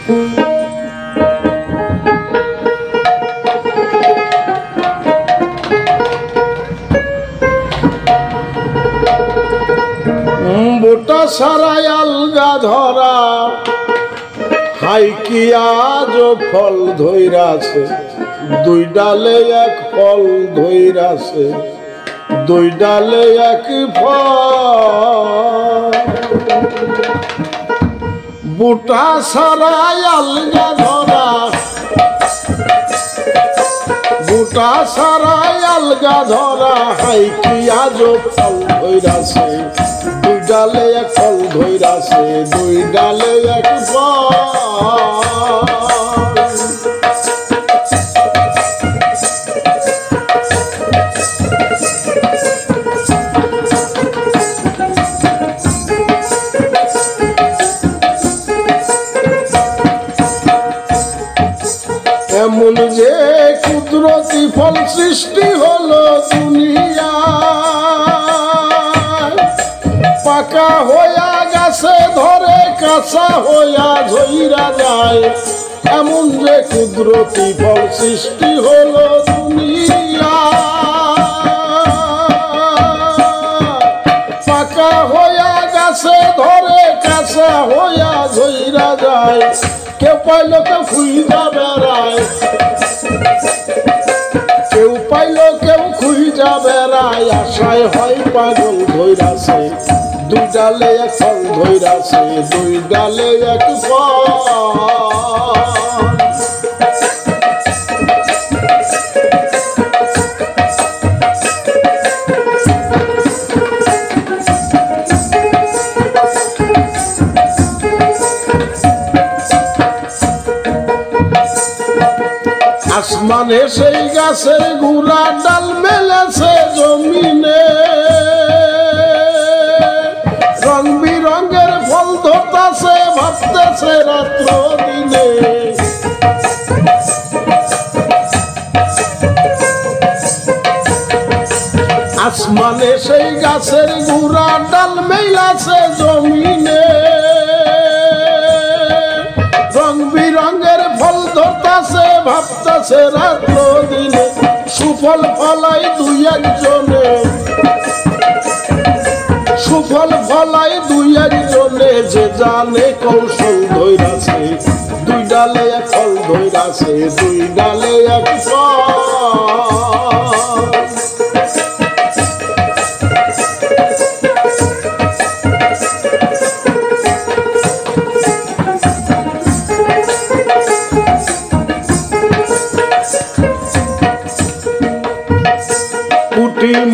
বোটা সারাই আলগা ধরা হাই কি আজ ফল ধইরাছে দুই ডালে এক ফল ধইরাছে দুই ডালে এক ফল বোটা সারাই আলগা ধরা বোটা সারাই আলগা ধরা হাই কি আজ ফল ধইরাছে দুই ডালে এক ফল ধইরাছে দুই ডালে এক ফল এমন যে কুদরতি ফল সৃষ্টি হলো দুনিয়া পাকা হইয়া গাছে ধরে কাঁচা হইয়া ঝইরা যায় এমন যে কুদরতি ফল সৃষ্টি হলো দুনিয়া পাকা হইয়া গাছে ধরে কাঁচা হইয়া ঝইরা যায় কেউ পাইল কেউ খুঁজা বেড়ায় কেউ পাইল কেউ খুঁজা বেড়ায় আশায় হয় পাগল ধইরাছে দুই ডালে এক ফল ধইরাছে দুই ডালে এক ফল আসমানে সেই গাছের গুড়া ডাল মেলেছে জমিনে রং বিরঙের ফল ধরতাছে ভাবতেছে রাত্র দিনে আসমানে সেই গাছের গুড়া ডাল মেলাছে জমিনে রং বিরঙের ফল ধরতাছে ভাবতাছে রাত্র দিনে সুফল ফলাই দুই একজনে সুফল ফলাই দুই একজনে যে জানে কৌশল ধইরাছে দুই ডালে এক ফল ধইরাছে দুই ডালে এক ফল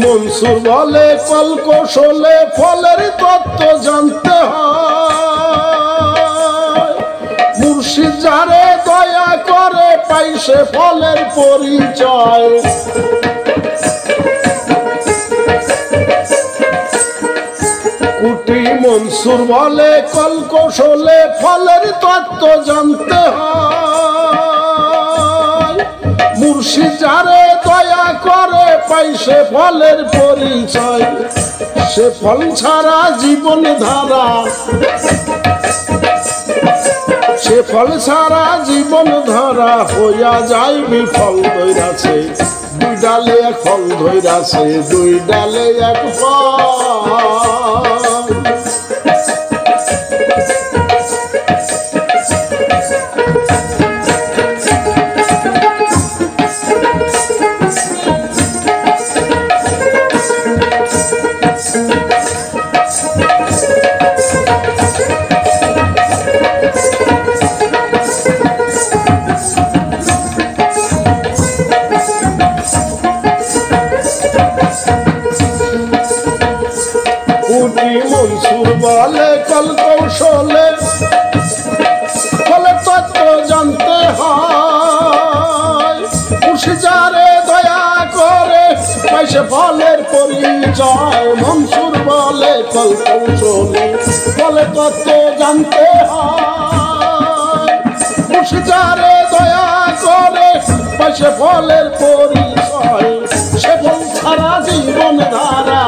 মনসুর বলে কল কৌশলে ফলের তত্ত্ব জানতে হয় মুর্শিদ যারে দয়া করে পাইছে ফলের পরিচয় কুটি মনসুর বলে কল কৌশলে ফলের তত্ত্ব জানতে হয় মুর্শিদ যারে দয়া করে পাইছে ফলের পরিচয় সে ফল ছাড়া জীবন ধারা সে ফল ছাড়া জীবন ধারা হইয়া যায় বিফল ধইরাছে দুই ডালে এক ফল ধইরাছে দুই ডালে এক ফল মনসুর বলে কল কৌশলে ফলের তত্ত্ব জানতে হয় মুর্শিদ যারে দয়া করে পাইছে ফলের পরিচয় মনসুর বলে কল কৌশলে ফলের তত্ত্ব জানতে হয় মুর্শিদ যারে দয়া করে পাইছে ফলের পরিচয় সে ফল ছাড়া জীবন ধারা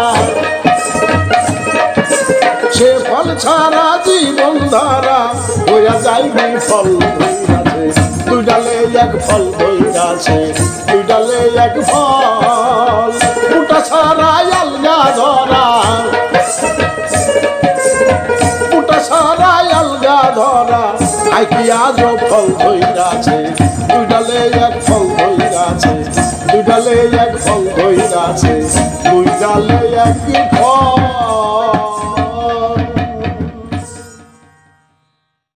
সে ফল ছাড়া জীবন ধারা হইয়া যাইবি ফল ধইরাছে দুই ডালে এক ফল ধইরাছে দুই ডালে এক ফল ফুটা ছাড়া আলগা ধরা ফুটা ছাড়া আলগা ধরা আই কি আজ ফল ধইরাছে দুই ডালে এক ফল ধইরাছে দুই ডালে এক ফল ধইরাছে দুই ডালে এক ফল